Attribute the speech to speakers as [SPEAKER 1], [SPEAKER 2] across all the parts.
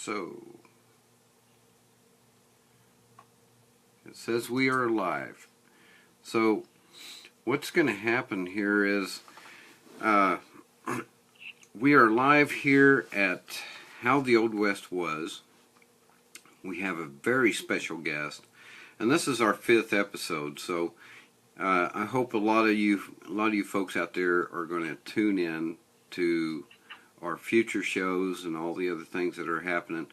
[SPEAKER 1] So, it says we are live. So, what's going to happen here is we are live here at How the Old West Was. We have a very special guest, and this is our 5th episode. So, I hope a lot of you folks out there are going to tune in to our future shows and all the other things that are happening.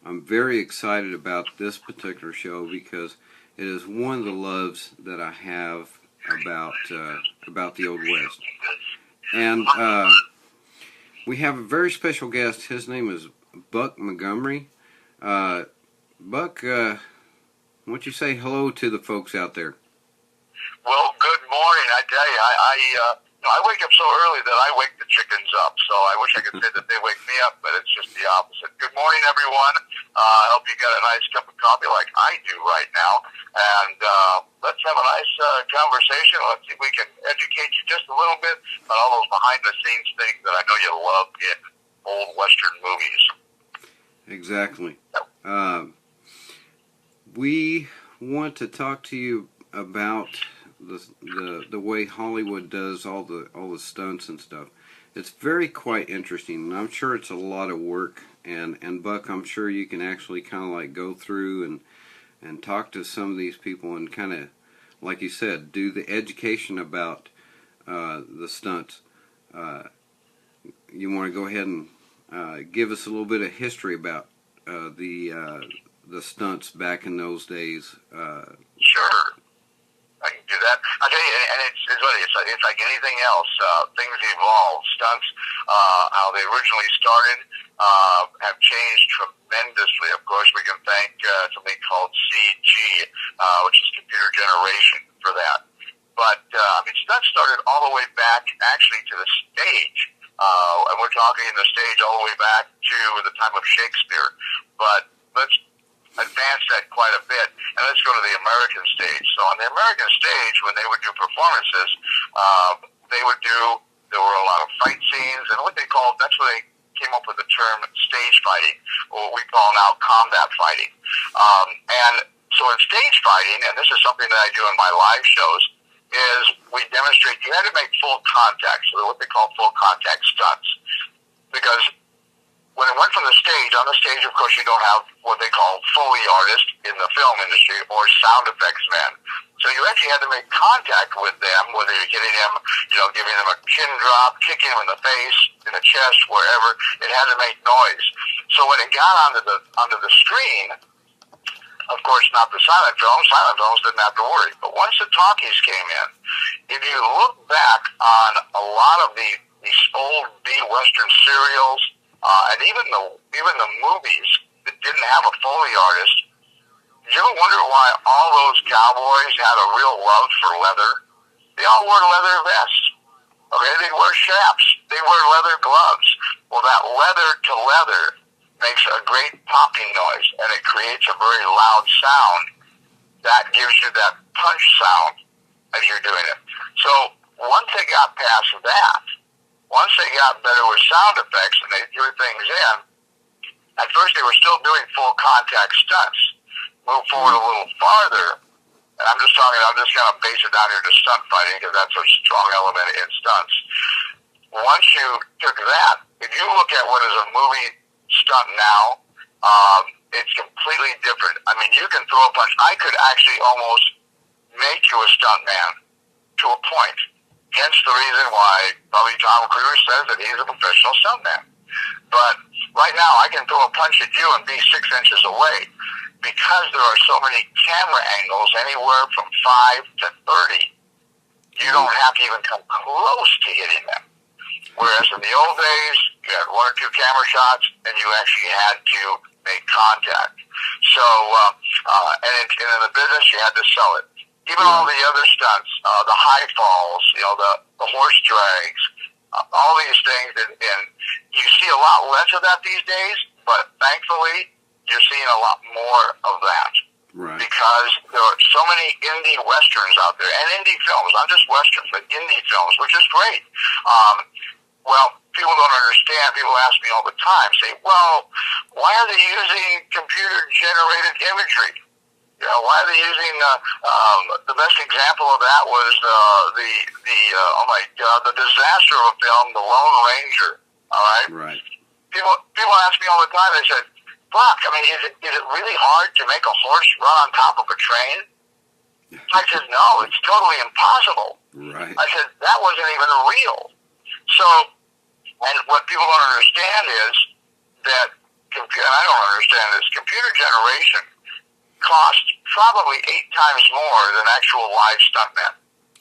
[SPEAKER 1] I'm very excited about this particular show because it is one of the loves that I have about the Old West. And we have a very special guest. His name is Buck Montgomery. Buck, why don't you say hello to the folks out there?
[SPEAKER 2] Well, good morning. I tell you, I wake up so early that I wake the chickens up. So I wish I could say that they wake me up, but it's just the opposite. Good morning, everyone. I hope you got a nice cup of coffee like I do right now. And let's have a nice conversation. Let's see if we can educate you just a little bit on all those behind-the-scenes things that I know you love in old Western movies.
[SPEAKER 1] Exactly. We want to talk to you about the way Hollywood does all the stunts and stuff. It's quite interesting, and I'm sure it's a lot of work. And Buck, I'm sure you can actually kind of like go through and talk to some of these people and kind of, like you said, do the education about the stunts. You want to go ahead and give us a little bit of history about the stunts back in those days?
[SPEAKER 2] Sure. I can do that. I'll tell you, and it's like anything else. Things evolve. Stunts, how they originally started, have changed tremendously. Of course, we can thank something called CG, which is computer generation, for that. But stunts started all the way back, actually, to the stage. And we're talking the stage all the way back to the time of Shakespeare. But let's advance that quite a bit, and let's go to the American stage. So on the American stage, when they would do performances, there were a lot of fight scenes, and that's where they came up with the term stage fighting, or what we call now combat fighting. And so in stage fighting, and this is something that I do in my live shows, is we demonstrate you had to make full contact, so what they call full contact stunts. Because when it went from the stage, on the stage, of course, you don't have what they call Foley artist in the film industry or sound effects man. So you actually had to make contact with them, whether you're getting them, giving them a chin drop, kicking them in the face, in the chest, wherever. It had to make noise. So when it got onto the screen, of course, not the silent films didn't have to worry. But once the talkies came in, if you look back on a lot of these old B-Western serials, and even the movies that didn't have a Foley artist, did you ever wonder why all those cowboys had a real love for leather? They all wore leather vests. Okay, they wear chaps. They wear leather gloves. Well, that leather to leather makes a great popping noise, and it creates a very loud sound that gives you that punch sound as you're doing it. So once they got past that, once they got better with sound effects and they threw things in, at first they were still doing full contact stunts. Move forward a little farther, and I'm just going to base it down here to stunt fighting because that's a strong element in stunts. Once you took that, if you look at what is a movie stunt now, it's completely different. I mean, you can throw a punch. I could actually almost make you a stuntman to a point. Hence the reason why probably Tom Cruise says that he's a professional stuntman. But right now, I can throw a punch at you and be 6 inches away because there are so many camera angles, anywhere from 5 to 30. You don't have to even come close to hitting them. Whereas in the old days, you had 1 or 2 camera shots, and you actually had to make contact. So, and in the business, you had to sell it. Even all the other stunts, the high falls, the horse drags, all these things, and you see a lot less of that these days, but thankfully, you're seeing a lot more of that.
[SPEAKER 1] Right.
[SPEAKER 2] Because there are so many indie westerns out there, and indie films, not just westerns, but indie films, which is great. Well, people don't understand. People ask me all the time, say, well, why are they using computer-generated imagery? You know, why are they using, the best example of that was oh my God, the disaster of a film, The Lone Ranger, all right?
[SPEAKER 1] Right.
[SPEAKER 2] People ask me all the time, they said, Buck, I mean, is it really hard to make a horse run on top of a train? I said, no, it's totally impossible.
[SPEAKER 1] Right.
[SPEAKER 2] I said, that wasn't even real. So, and what people don't understand is that, and I don't understand this, computer generation costs probably 8 times more than actual live stuntmen.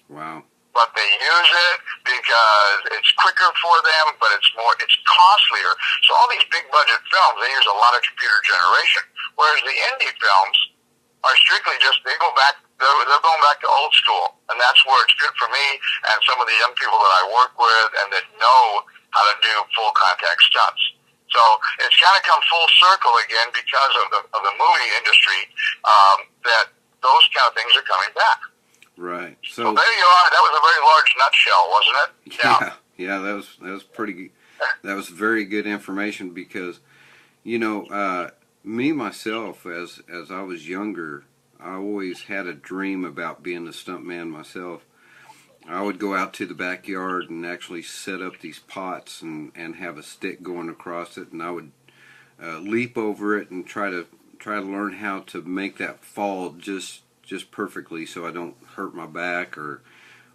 [SPEAKER 1] Wow.
[SPEAKER 2] But they use it because it's quicker for them, but it's costlier. So all these big budget films, they use a lot of computer generation, whereas the indie films are strictly just, they're going back to old school, and that's where it's good for me and some of the young people that I work with and that know how to do full contact stunts. So it's kind of come full circle again because of the movie industry, that those kind of things are coming back.
[SPEAKER 1] Right.
[SPEAKER 2] So there you are. That was a very large nutshell, wasn't it?
[SPEAKER 1] Yeah. That was pretty. That was very good information because, you know, me myself, as I was younger, I always had a dream about being a stuntman myself. I would go out to the backyard and actually set up these pots and have a stick going across it, and I would leap over it and try to learn how to make that fall just perfectly so I don't hurt my back or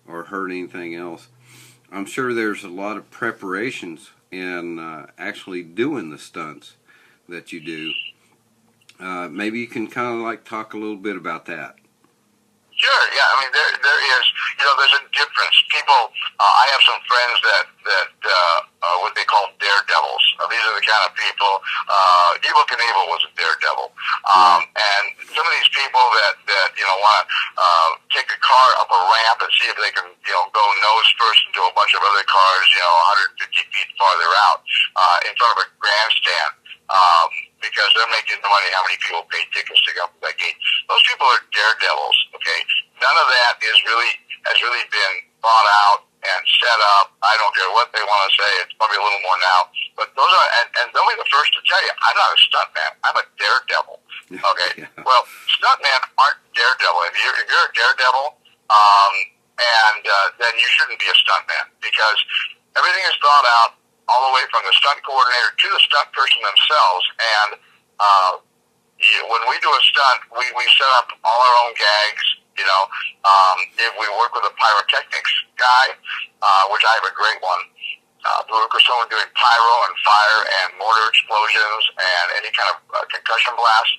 [SPEAKER 1] hurt anything else. I'm sure there's a lot of preparations in actually doing the stunts that you do. Maybe you can kind of like talk a little bit about that.
[SPEAKER 2] Sure, yeah. I mean, there is, you know, there's a difference. People, I have some friends that what they call daredevils. These are the kind of people, Evel Knievel was a daredevil. And some of these people that you know, want to take a car up a ramp and see if they can, you know, go nose first into a bunch of other cars, you know, 150 feet farther out, in front of a grandstand. Because they're making the money how many people pay tickets to go up to that gate. Those people are daredevils, okay? None of that has really been thought out and set up. I don't care what they want to say. It's probably a little more now. But those are, and they'll be the first to tell you, I'm not a stuntman. I'm a daredevil, okay? Yeah. Well, stuntmen aren't daredevil. If you're a daredevil, then you shouldn't be a stuntman because everything is thought out all the way from the stunt coordinator to the stunt person themselves. And when we do a stunt, we set up all our own gags. You know, if we work with a pyrotechnics guy, which I have a great one, we work with someone doing pyro and fire and mortar explosions and any kind of concussion blast.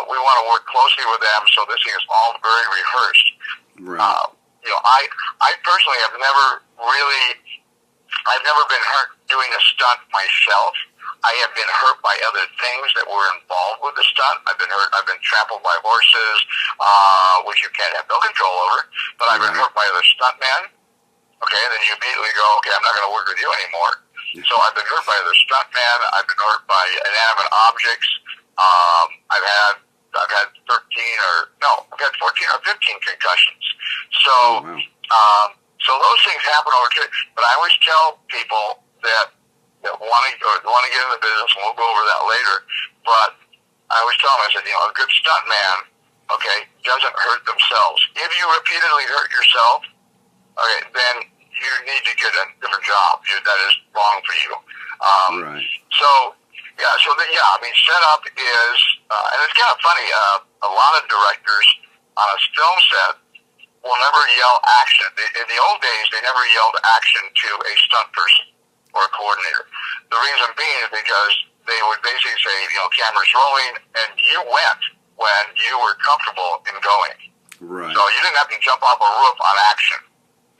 [SPEAKER 2] We want to work closely with them, so this thing is all very rehearsed. Right. You know, I personally have never been hurt doing a stunt myself. I have been hurt by other things that were involved with the stunt. I've been hurt. I've been trampled by horses, which you can't have no control over. But I've been hurt by other stuntmen. Okay, and then you immediately go, okay, I'm not going to work with you anymore. So I've been hurt by other stuntmen. I've been hurt by inanimate objects. I've had 14 or 15 concussions. So, so those things happen over time. But I always tell people that want to get in the business, and we'll go over that later. But I always tell them, I said, you know, a good stuntman, okay, doesn't hurt themselves. If you repeatedly hurt yourself, okay, then you need to get a different job. That is wrong for you. Right. So, I mean, setup is, and it's kind of funny, a lot of directors on a film set will never yell action. In the old days, they never yelled action to a stunt person or a coordinator. The reason being is because they would basically say, you know, camera's rolling, and you went when you were comfortable in going. Right. So you didn't have to jump off a roof on action,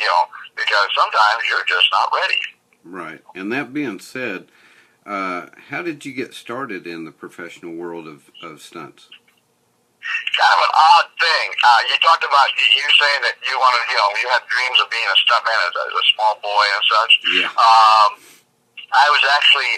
[SPEAKER 2] you know, because sometimes you're just not ready. Right.
[SPEAKER 1] And that being said, how did you get started in the professional world of stunts?
[SPEAKER 2] Kind of an odd thing. You talked about you saying that you wanted, you know, you had dreams of being a stuntman as a small boy and such. Yeah. I was actually,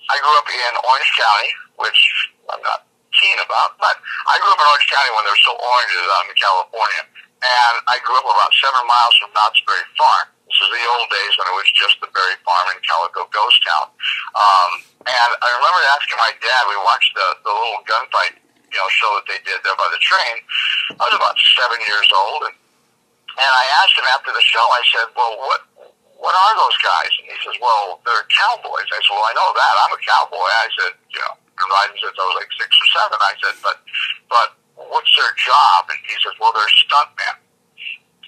[SPEAKER 2] I grew up in Orange County, which I'm not keen about, but I grew up in Orange County when there were still oranges out in California. And I grew up about 7 miles from Knott's Berry Farm. This is the old days when it was just the Berry Farm and Calico Ghost Town. And I remember asking my dad, we watched the little gunfight, show that they did there by the train. I was about 7 years old, and I asked him after the show, I said, well, what are those guys? And he says, well, they're cowboys. I said, well, I know that. I'm a cowboy. I said, been riding since I was like 6 or 7. I said, but what's their job? And he says, well, they're stuntmen.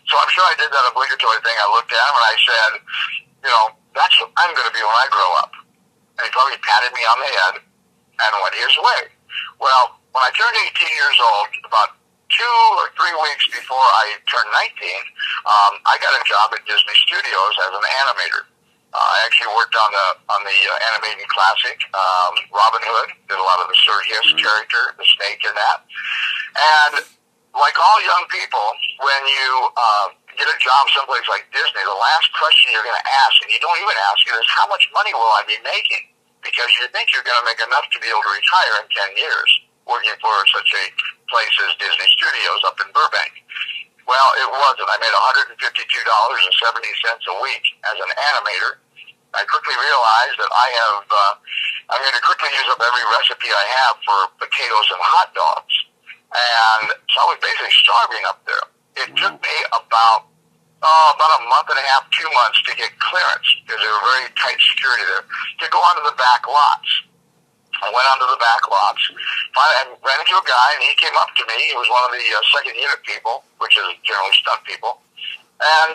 [SPEAKER 2] So I'm sure I did that obligatory thing. I looked at him and I said, that's what I'm going to be when I grow up. And he probably patted me on the head and went his way. Well, when I turned 18 years old, about 2 or 3 weeks before I turned 19, I got a job at Disney Studios as an animator. I actually worked on the animating classic, Robin Hood, did a lot of the Sir Hiss character, the snake in that. And like all young people, when you get a job someplace like Disney, the last question you're going to ask, and you don't even ask it, is how much money will I be making? Because you think you're going to make enough to be able to retire in 10 years working for such a place as Disney Studios up in Burbank. Well, it wasn't. I made $152.70 a week as an animator. I quickly realized that I'm going to quickly use up every recipe I have for potatoes and hot dogs. And so I was basically starving up there. It took me about a month and a half, 2 months to get clearance, because they were very tight security there, to go onto the back lots. I went onto the back lots. Finally, I ran into a guy, and he came up to me. He was one of the second unit people, which is generally stunt people. And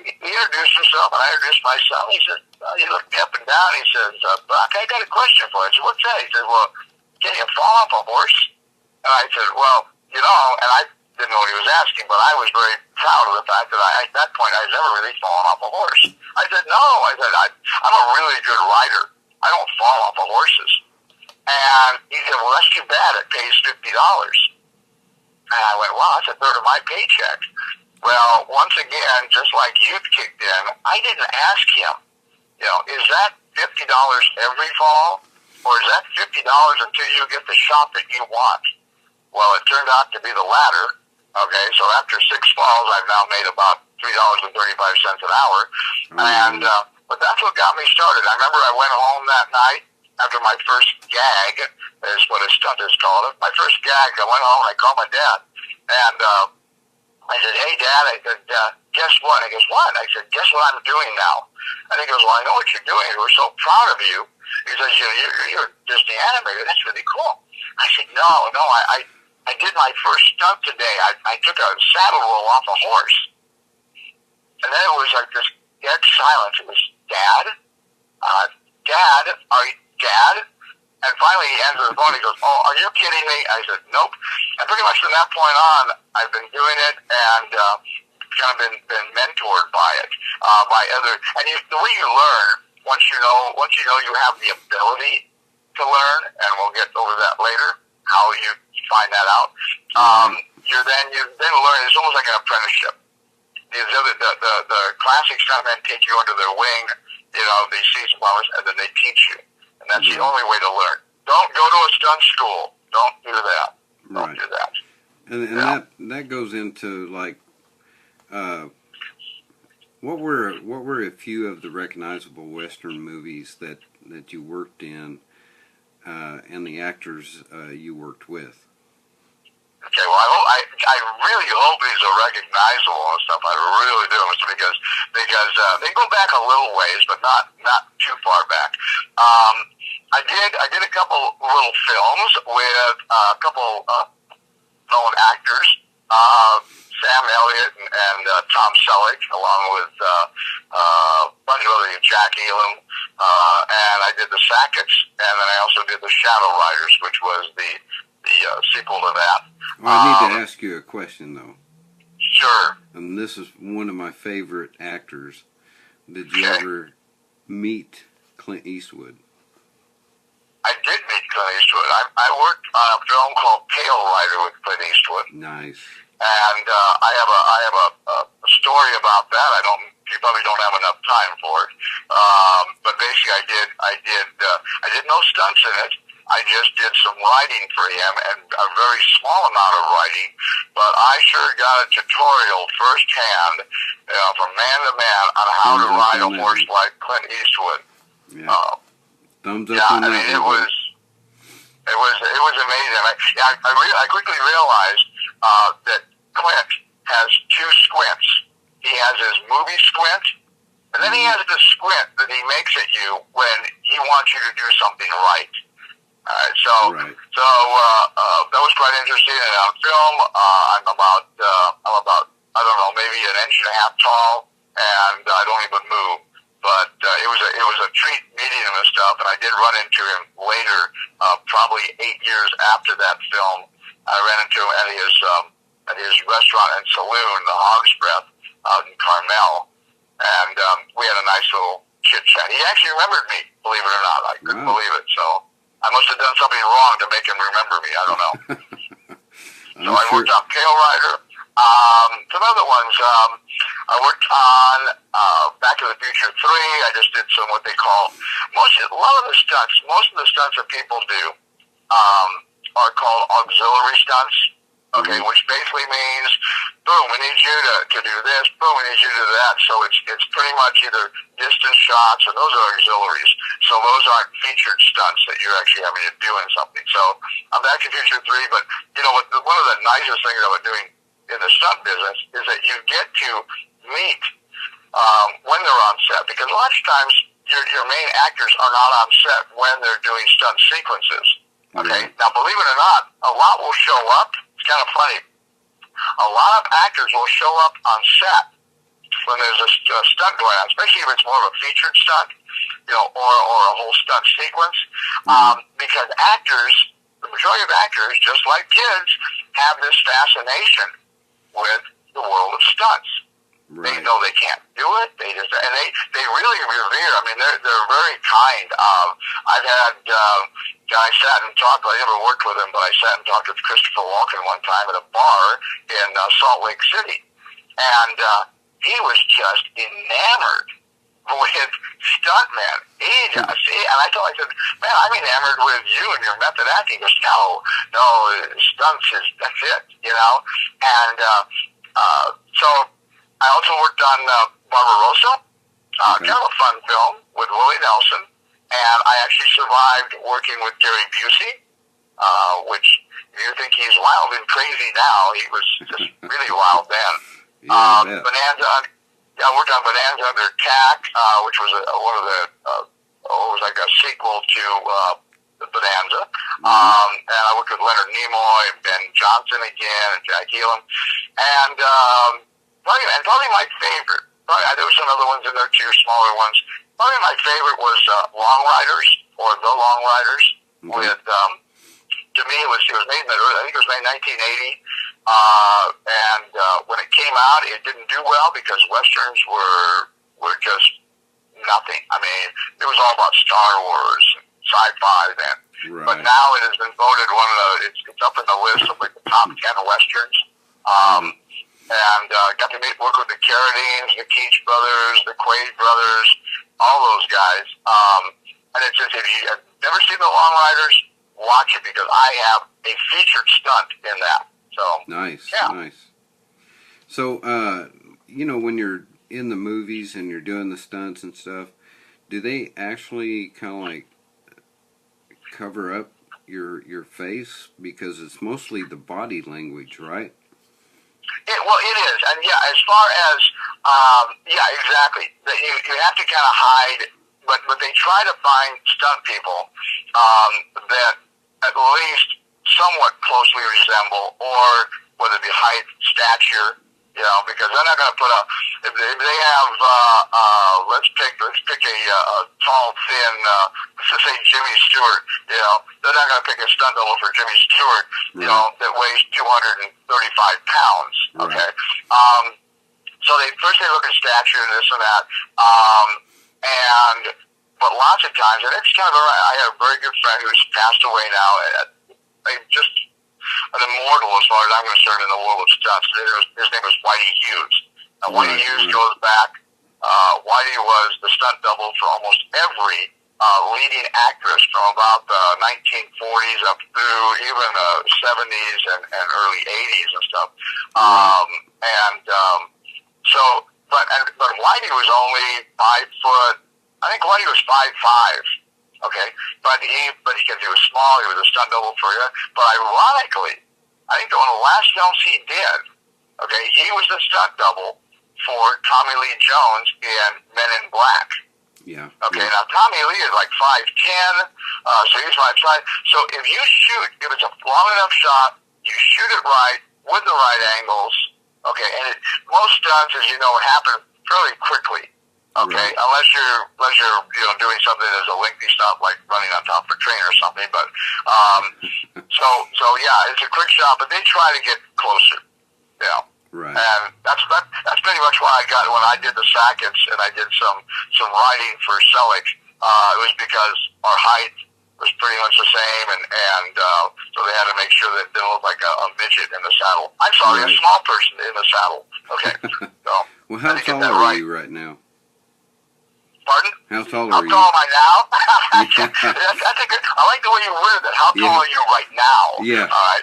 [SPEAKER 2] he introduced himself, and I introduced myself. He said, he looked me up and down. He says, Buck, I got a question for you. I said, what's that? He said, well, can you fall off a horse? And I said, well, and I didn't know what he was asking, but I was very proud of the fact that at that point I had never really fallen off a horse. I said, no. I said, I'm a really good rider. I don't fall off of horses. And he said, well, that's too bad. It pays $50. And I went, wow, that's a third of my paycheck. Well, once again, just like youth kicked in, I didn't ask him, is that $50 every fall? Or is that $50 until you get the shot that you want? Well, it turned out to be the latter. Okay, so after 6 falls, I've now made about $3.35 an hour. And but that's what got me started. I remember I went home that night after my first gag, is what a stunt is called. My first gag, I went home, I called my dad, and I said, hey, Dad, I said, guess what? And he goes, what? I said, guess what I'm doing now? And he goes, well, I know what you're doing. We're so proud of you. He says, you're Disney animator. That's really cool. I said, no, I did my first stunt today. I took a saddle roll off a horse. And then it was like this dead silence. It was, Dad? Dad? Dad? And finally he answered the phone. He goes, oh, are you kidding me? I said, nope. And pretty much from that point on, I've been doing it and kind of been mentored by it, by other. And the way you learn, once you know you have the ability to learn, and we'll get over that later, how you find that out. You then learn. It's almost like an apprenticeship. The classic stuntmen take you under their wing. They see some hours, and then they teach you. And that's the only way to learn. Don't go to a stunt school. Don't do that. Don't do that.
[SPEAKER 1] And that goes into like, what were a few of the recognizable Western movies that you worked in, and the actors you worked with?
[SPEAKER 2] Okay, well, I really hope these are recognizable and stuff. I really do, because they go back a little ways, but not too far back. I did a couple little films with a couple known actors, Sam Elliott and Tom Selleck, along with a bunch of other, Jack Elam, and I did the Sackets, and then I also did the Shadow Riders, which was the sequel to that.
[SPEAKER 1] Well, I need to ask you a question, though.
[SPEAKER 2] Sure.
[SPEAKER 1] And this is one of my favorite actors. Did you ever meet Clint Eastwood?
[SPEAKER 2] I did meet Clint Eastwood. I worked on a film called Pale Rider with Clint Eastwood.
[SPEAKER 1] Nice.
[SPEAKER 2] And I have a story about that. You probably don't have enough time for it. But basically, I did no stunts in it. I just did some writing for him, and a very small amount of writing but I sure got a tutorial firsthand, from man to man, on how to ride a horse like Clint Eastwood.
[SPEAKER 1] Yeah. Thumbs up
[SPEAKER 2] yeah,
[SPEAKER 1] on that.
[SPEAKER 2] I mean, it was amazing. I quickly realized that Clint has two squints. He has his movie squint, and then he has the squint that he makes at you when he wants you to do something right. So that was quite interesting. And on film, I'm about I don't know, maybe an inch and a half tall, and I don't even move. But it was a treat meeting him and stuff. And I did run into him later, probably 8 years after that film. I ran into him at his restaurant and saloon, the Hog's Breath, out in Carmel, and we had a nice little chit chat. He actually remembered me, believe it or not. I couldn't believe it. So I must have done something wrong to make him remember me. I don't know. So I worked on Pale Rider. Some other ones. I worked on Back to the Future 3. I just did some what they call most of the stunts that people do are called auxiliary stunts. Okay, which basically means, boom, we need you to do this, boom, we need you to do that. So it's pretty much either distance shots, or those are auxiliaries. So those aren't featured stunts that you're actually having to do in something. So I'm Back to the Future 3, but one of the nicest things about doing in the stunt business is that you get to meet when they're on set, because a lot of times your main actors are not on set when they're doing stunt sequences. Okay, now believe it or not, a lot will show up. It's kind of funny. A lot of actors will show up on set when there's a stunt going on, especially if it's more of a featured stunt, or a whole stunt sequence, because the majority of actors, just like kids, have this fascination with the world of stunts. Right. They know they can't do it. They really revere. I mean, they're very kind. I've had I sat and talked. I never worked with him, but I sat and talked with Christopher Walken one time at a bar in Salt Lake City, and he was just enamored with Stuntman. And I said, man, I'm enamored with you and your method acting. He goes, no, stunts that's it, And so I also worked on Barbarossa, kind of a fun film with Willie Nelson, and I actually survived working with Gary Busey, which you think he's wild and crazy now. He was just really wild then. Bonanza. I worked on Bonanza Under Attack, which was one of the it was like a sequel to Bonanza. And I worked with Leonard Nimoy and Ben Johnson again and Jack Elam. And probably my favorite, there were some other ones in there too, smaller ones. Probably my favorite was Long Riders, or The Long Riders, with, to me, it was made in I think it was made in 1980. And when it came out, it didn't do well because Westerns were just nothing. I mean, it was all about Star Wars and sci-fi then. Right. But now it has been voted one of the, it's up in the list of like the top 10 Westerns. And got to work with the Carradines, the Keach brothers, the Quaid brothers, all those guys. And it's just, if you have never seen The Long Riders, watch it, because I have a featured stunt in that. So
[SPEAKER 1] nice. So, when you're in the movies and you're doing the stunts and stuff, do they actually kind of like cover up your face, because it's mostly the body language, right?
[SPEAKER 2] It is, and as far as exactly. You have to kind of hide, but they try to find stunt people that at least somewhat closely resemble, or whether it be height, stature, because they're not going to put if they have let's pick a tall, thin, let's just say Jimmy Stewart, they're not going to pick a stunt double for Jimmy Stewart, that weighs 235 pounds. Okay. So first they look at stature and this and that, but lots of times, and it's kind of I have a very good friend who's passed away now, just an immortal as far as I'm concerned in the world of stunts. His name was Whitey Hughes. Now, Whitey Hughes goes back. Whitey was the stunt double for almost every leading actress from about the 1940s up through even the 70s and early 80s and stuff. But Whitey was only 5 foot. I think Whitey was 5'5". Okay, but he was small. He was a stunt double for you. But ironically, I think one of the last films he did, okay, he was the stunt double for Tommy Lee Jones in Men in Black.
[SPEAKER 1] Yeah.
[SPEAKER 2] Okay, now Tommy Lee is like 5'10", so he's 5'5". So if you shoot, if it's a long enough shot, you shoot it right with the right angles. Okay, and most stunts, as you know, happen fairly quickly. Okay,
[SPEAKER 1] right.
[SPEAKER 2] unless you're doing something that's a lengthy stunt like running on top of a train or something. But so yeah, it's a quick shot, but they try to get closer. Yeah.
[SPEAKER 1] Right.
[SPEAKER 2] And that's pretty much why I got when I did the Sackets and I did some writing for Selick. It was because our height was pretty much the same, and so they had to make sure that it didn't look like a midget in the saddle. I'm sorry,
[SPEAKER 1] right.
[SPEAKER 2] A small person in the saddle. Okay. So
[SPEAKER 1] well, how tall are you right now?
[SPEAKER 2] Pardon?
[SPEAKER 1] How tall are you?
[SPEAKER 2] How tall am I now?
[SPEAKER 1] Yeah.
[SPEAKER 2] That's a good. I like the way you worded that. How tall are you right now?
[SPEAKER 1] Yeah.
[SPEAKER 2] All right.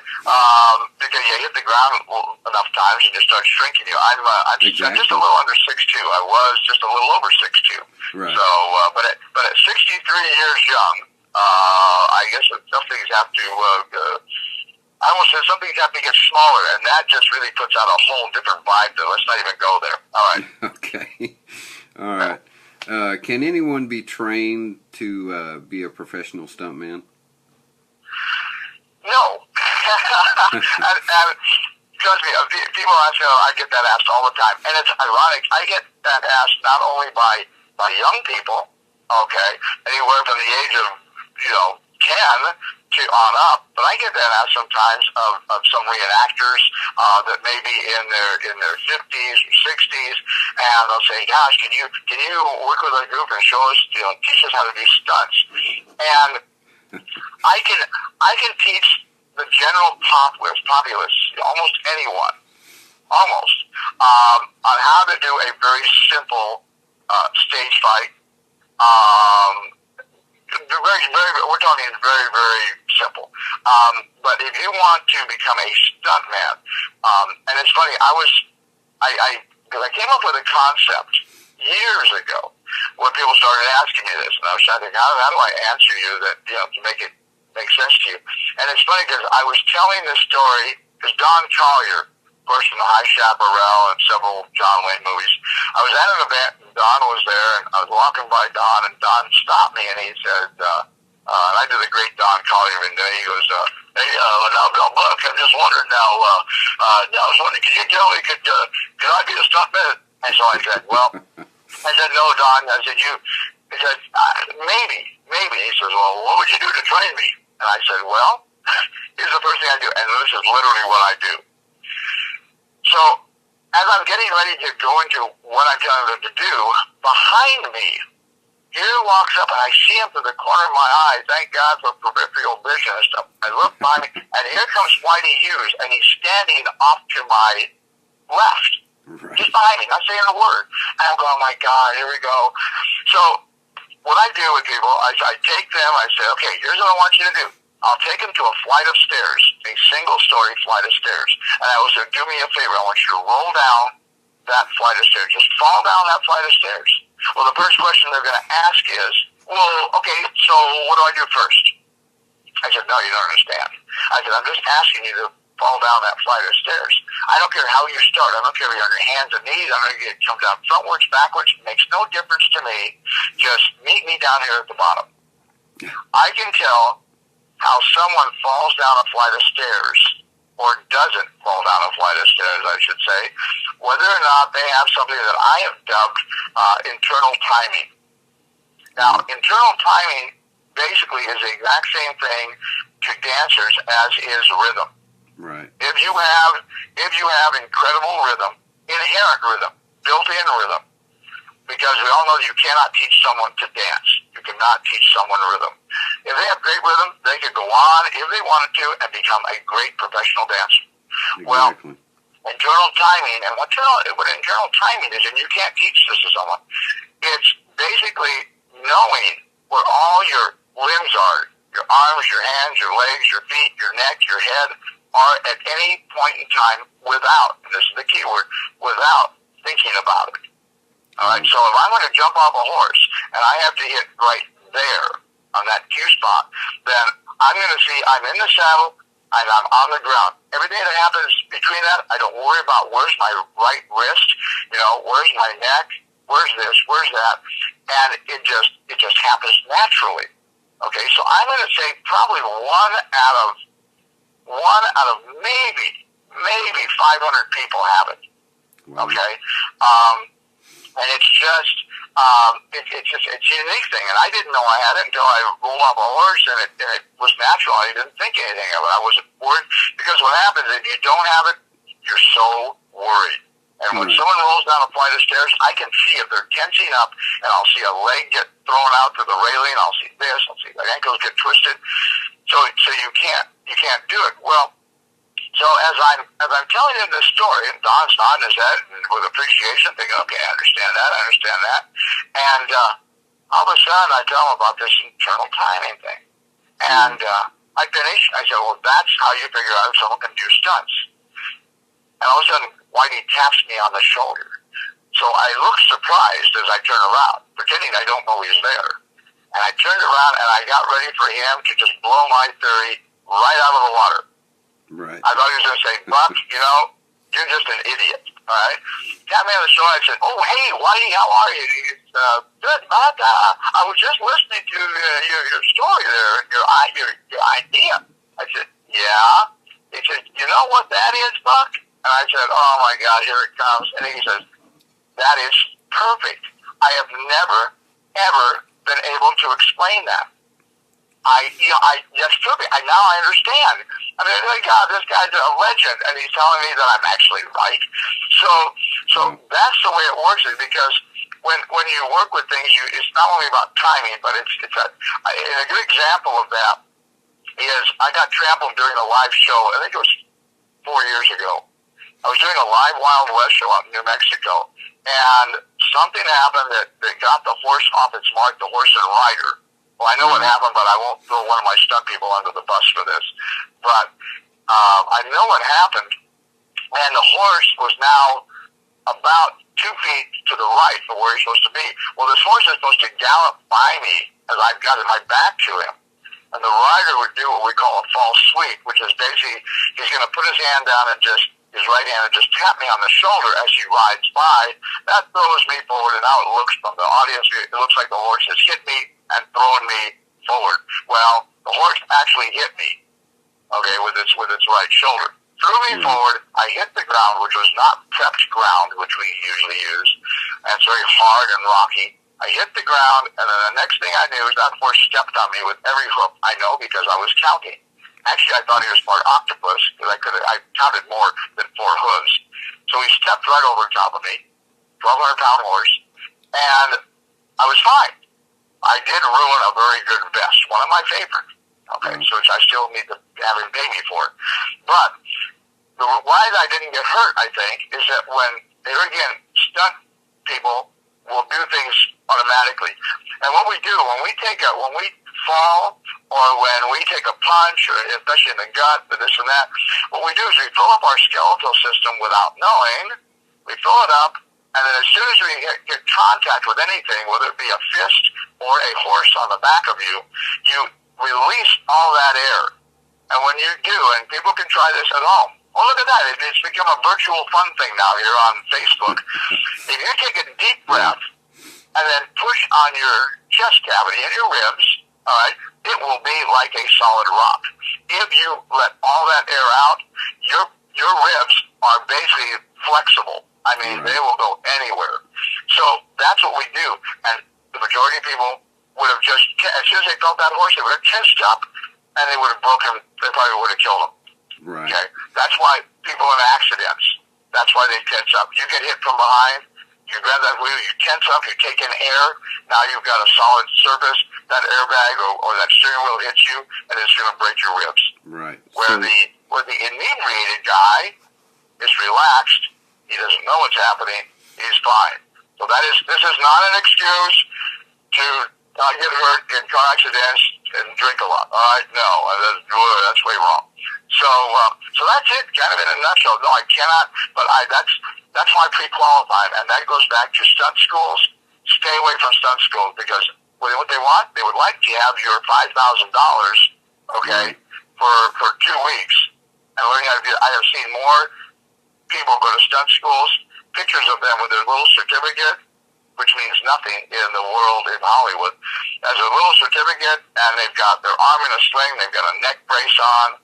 [SPEAKER 2] Because you hit the ground enough times and it starts shrinking you. I'm
[SPEAKER 1] exactly.
[SPEAKER 2] just a little under 6'2". I was just a little over 6'2".
[SPEAKER 1] Right.
[SPEAKER 2] So, but at 63 years young, I guess some things have to. I almost said some things have to get smaller, and that just really puts out a whole different vibe. There. Let's not even go there. All right.
[SPEAKER 1] Okay. All right. Can anyone be trained to be a professional stuntman?
[SPEAKER 2] No. and trust me, people ask, I get that asked all the time. And it's ironic. I get that asked not only by young people, okay, anywhere from the age of, 10 to on up, but I get that asked sometimes of some reenactors that may be in their 50s or 60s, and they'll say, "Gosh, can you work with our group and show us, teach us how to do stunts?" And I can teach the general populace, almost anyone, on how to do a very simple stage fight. We're talking very, very simple. But if you want to become a stuntman, and it's funny, because I came up with a concept years ago when people started asking me this, and I was trying to think, how do I answer you that, to make it make sense to you? And it's funny because I was telling this story, because Don Collier, of course, from the High Chaparral and several John Wayne movies, I was at an event, and Don was there, and I was walking by Don, and Don stopped me, and he said, and I did a great Don Collier, and he goes, "Hey, now, Buck, I'm just wondering now, I was wondering, can you tell me, could I be a stuntman?" And so I said, "No, Don." I said, he said, maybe. He says, "Well, what would you do to train me?" And I said, "Well, here's the first thing I do," and this is literally what I do. So, as I'm getting ready to go into what I'm telling them to do, behind me, here walks up, and I see him through the corner of my eye. Thank God for peripheral vision and stuff. I look by me, and here comes Whitey Hughes, and he's standing off to my left. Right. Just behind me, not saying a word. And I'm going, "Oh my God, here we go." So, what I do with people, I take them, I say, "Okay, here's what I want you to do. I'll take them to a flight of stairs, a single-story flight of stairs. And I will say, do me a favor. I want you to roll down that flight of stairs. Just fall down that flight of stairs." Well, the first question they're going to ask is, "Well, okay, so what do I do first?" I said, "No, you don't understand." I said, "I'm just asking you to fall down that flight of stairs. I don't care how you start. I don't care if you're on your hands and knees. I don't care if you come down frontwards, backwards. It makes no difference to me. Just meet me down here at the bottom." I can tell how someone falls down a flight of stairs, or doesn't fall down a flight of stairs, I should say, whether or not they have something that I have dubbed internal timing. Now, internal timing basically is the exact same thing to dancers as is rhythm.
[SPEAKER 1] Right.
[SPEAKER 2] If you have incredible rhythm, inherent rhythm, built-in rhythm, because we all know you cannot teach someone to dance. You cannot teach someone rhythm. If they have great rhythm, they could go on, if they wanted to, and become a great professional dancer.
[SPEAKER 1] Exactly.
[SPEAKER 2] Well, internal timing, and what internal timing is, and you can't teach this to someone, it's basically knowing where all head or at any point in time without, and this is the key word, without thinking about it. All right, so if I'm going to jump off a horse and I have to hit right there on that cue spot, then I'm going to see I'm in the saddle and I'm on the ground. Everything that happens between that, I don't worry about where's my right wrist, where's my neck, where's this, where's that, and it just happens naturally. Okay, so I'm going to say probably one out of maybe 500 people have it.
[SPEAKER 1] Wow.
[SPEAKER 2] Okay, and it's just it's a unique thing, and I didn't know I had it until I rolled off a horse, and it was natural. I didn't think anything of it. I wasn't worried, because what happens if you don't have it, you're so worried. And when someone rolls down a flight of stairs, I can see if they're tensing up, and I'll see a leg get thrown out to the railing. I'll see this. I'll see their ankles get twisted. So you can't do it. Well, so as I'm telling him this story, and Don's nodding his head with appreciation, thinking, okay, I understand that. And all of a sudden, I tell him about this internal timing thing. And I finish. I said, well, that's how you figure out if someone can do stunts. And all of a sudden, Whitey taps me on the shoulder. So I look surprised as I turn around, pretending I don't know he's there. And I turned around, and I got ready for him to just blow my theory right out of the water.
[SPEAKER 1] Right.
[SPEAKER 2] I thought he was going to say, Buck, you're just an idiot. All right? Tapped me on the shoulder. I said, oh, hey, Whitey, how are you? He's good, Buck. I was just listening to your story there, your idea. I said, yeah. He said, you know what that is, Buck? And I said, oh, my God, here it comes. And he says, that is perfect. I have never, ever been able to explain that. That's perfect. Now I understand. I mean, my God, this guy's a legend, and he's telling me that I'm actually right. So that's the way it works, is because when you work with things, it's not only about timing, but and a good example of that is I got trampled during a live show. I think it was 4 years ago. I was doing a live Wild West show out in New Mexico, and something happened that got the horse off its mark, the horse and rider. Well, I know what happened, but I won't throw one of my stunt people under the bus for this. But I know what happened, and the horse was now about 2 feet to the right of where he's supposed to be. Well, this horse is supposed to gallop by me as I've got my back to him. And the rider would do what we call a false sweep, which is basically he's going to put his hand down and his right hand and just tap me on the shoulder as he rides by. That throws me forward, and now it looks from the audience, it looks like the horse has hit me and thrown me forward. Well, the horse actually hit me, okay, with its right shoulder. Threw me forward. I hit the ground, which was not prepped ground, which we usually use, and it's very hard and rocky. I hit the ground, and then the next thing I knew is that horse stepped on me with every hoof. I know because I was counting. Actually, I thought he was part octopus, because I counted more than 4 hooves. So he stepped right over top of me, 1,200-pound horse, and I was fine. I did ruin a very good vest, one of my favorites. Okay, so I still need to have him pay me for it. But why I didn't get hurt, I think, is that when, there again, stunt people will do things automatically. And what we do, when we fall, or when we take a punch, or especially in the gut, or this and that, what we do is we fill up our skeletal system without knowing. We fill it up, and then as soon as we get contact with anything, whether it be a fist or a horse on the back of you, you release all that air. And when you do, and people can try this at home, oh, look at that. It's become a virtual fun thing now here on Facebook. If you take a deep breath and then push on your chest cavity and your ribs, all right, it will be like a solid rock. If you let all that air out, your ribs are basically flexible. I mean, they will go anywhere. So that's what we do. And the majority of people would have just, as soon as they felt that horse, they would have tensed up, and they would have broken, they probably would have killed him.
[SPEAKER 1] Right.
[SPEAKER 2] Okay? That's why people in accidents, that's why they tense up. You get hit from behind, you grab that wheel, you tense up, you take in air, now you've got a solid surface, that airbag or that steering wheel hits you, and it's going to break your ribs.
[SPEAKER 1] Right.
[SPEAKER 2] Where the inebriated guy is relaxed, he doesn't know what's happening, he's fine. So this is not an excuse to not get hurt in car accidents and drink a lot. All right, no, that's way wrong. So that's it, kind of in a nutshell. No, I cannot, but that's my pre-qualified, and that goes back to stunt schools. Stay away from stunt schools because what they want, they would like to have your $5,000, okay, for 2 weeks and learning how to do it. I have seen more people go to stunt schools, pictures of them with their little certificate, which means nothing in the world in Hollywood, as a little certificate, and they've got their arm in a sling, they've got a neck brace on,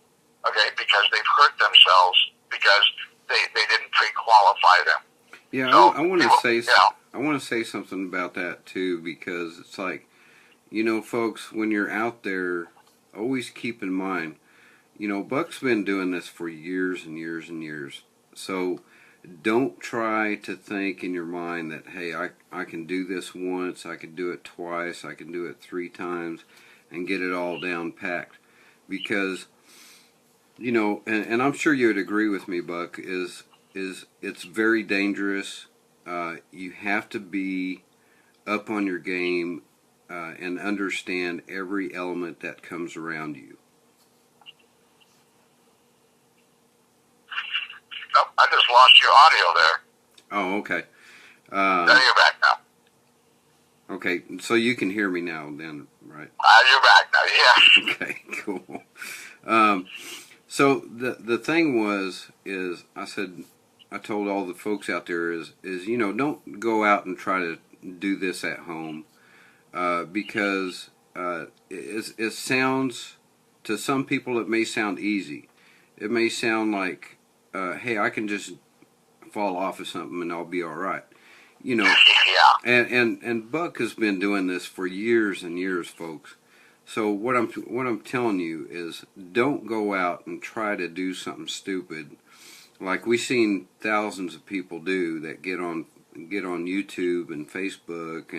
[SPEAKER 2] okay, because they've hurt themselves because they didn't pre-qualify them.
[SPEAKER 1] Yeah,
[SPEAKER 2] so,
[SPEAKER 1] I want to say I want to say something about that too, because it's like, you know, folks, when you're out there, always keep in mind, you know, Buck's been doing this for years and years and years. So don't try to think in your mind that, hey, I can do this once, I can do it twice, I can do it 3 times, and get it all down packed. Because, you know, and I'm sure you would agree with me, Buck, is it's very dangerous. You have to be up on your game and understand every element that comes around you.
[SPEAKER 2] Oh, I just lost your audio there.
[SPEAKER 1] Oh, okay.
[SPEAKER 2] There you're back now.
[SPEAKER 1] Okay, so you can hear me now then, right?
[SPEAKER 2] You're back now, yeah.
[SPEAKER 1] Okay, cool. So the thing is I told all the folks out there is you know, don't go out and try to do this at home because it sounds, to some people it may sound easy. It may sound like, hey, I can just fall off of something and I'll be all right. You know,
[SPEAKER 2] yeah.
[SPEAKER 1] and Buck has been doing this for years and years, folks. So what I'm telling you is, don't go out and try to do something stupid, like we've seen thousands of people do that get on YouTube and Facebook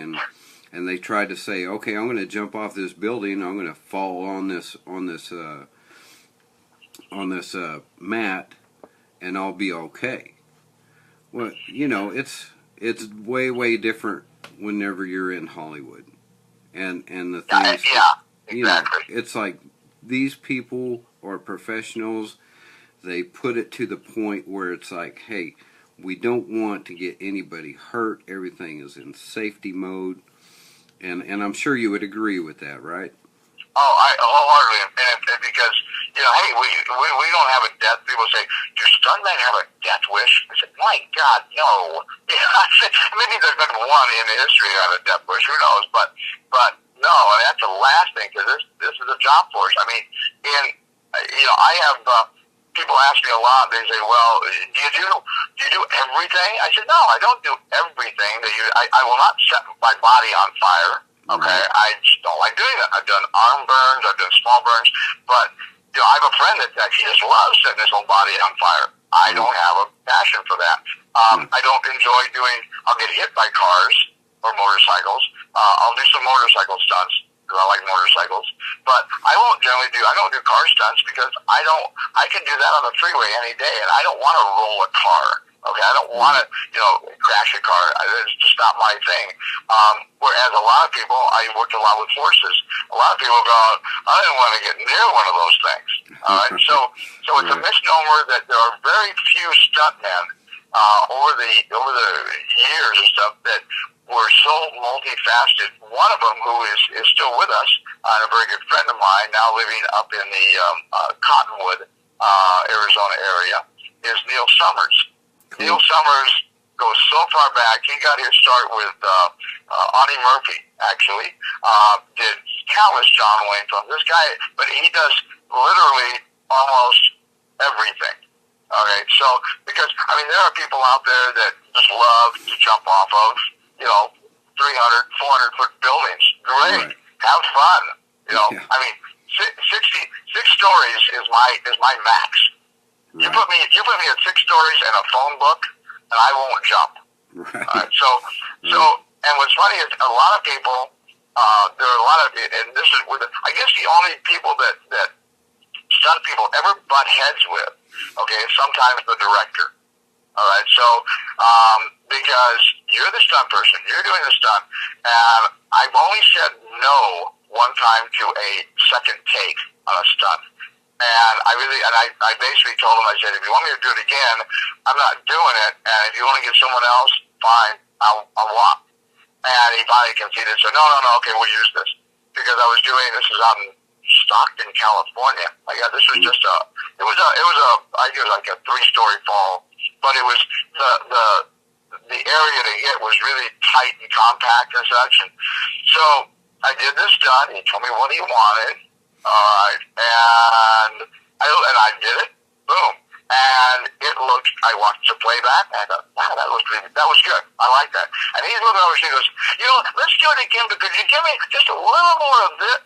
[SPEAKER 1] and they try to say, okay, I'm going to jump off this building, I'm going to fall on this mat, and I'll be okay. Well, you know, it's way different whenever you're in Hollywood, and the thing is,
[SPEAKER 2] exactly.
[SPEAKER 1] you know, it's like these people are professionals. They put it to the point where it's like, hey, we don't want to get anybody hurt. Everything is in safety mode, and I'm sure you would agree with that, right?
[SPEAKER 2] Oh, I wholeheartedly, and because, you know, hey, we don't have a death. People say, do stuntmen have a death wish? I said, my God, no. Yeah, I said, maybe there's been one in the history that had a death wish. Who knows? But no, and that's the last thing, because this is a job force. I mean, you know, I have people ask me a lot. They say, well, do you do everything? I said, no, I don't do everything. I will not set my body on fire. Okay, I just don't like doing that. I've done arm burns, I've done small burns, but you know, I have a friend that actually just loves setting his whole body on fire. I don't have a passion for that. I don't enjoy doing. I'll get hit by cars or motorcycles. I'll do some motorcycle stunts because I like motorcycles, but I won't generally do. I don't do car stunts because I can do that on the freeway any day, and I don't want to roll a car. Okay, I don't want to, you know, crash a car. It's just not my thing. Whereas a lot of people, I worked a lot with horses. A lot of people go, I didn't want to get near one of those things. All right, so it's a misnomer that there are very few stuntmen over the years and stuff that were so multifaceted. One of them, who is still with us, and a very good friend of mine, now living up in the Cottonwood, Arizona area, is Neil Summers. Cool. Neil Summers goes so far back. He got his start with Audie Murphy, actually. Did countless John Wayne films. This guy, but he does literally almost everything. Okay, so because, I mean, there are people out there that just love to jump off of, you know, 300, 400-foot buildings. Great. Right. Have fun. You know, I mean, 66 stories is my max. Right. You put me at 6 stories and a phone book, and I won't jump. Right. So, and what's funny is a lot of people, there are a lot of, and this is I guess the only people that stunt people ever butt heads with, okay, is sometimes the director. All right, so because you're the stunt person, you're doing the stunt, and I've only said no one time to a second take on a stunt. And I basically told him, I said, if you want me to do it again, I'm not doing it. And if you want to get someone else, fine, I'll walk. And he finally conceded, said, no, okay, we'll use this. Because I was doing, this is out in Stockton, California. Like, this was just I think it was like a 3-story fall. But it was, the area to hit was really tight and compact and such. And so I did this stunt. He told me what he wanted. All right. And I did it. Boom. And it looked, I watched the playback, and I thought, wow, that was good. I like that. And he's looking over, he goes, let's do it again, but could you give me just a little more of this?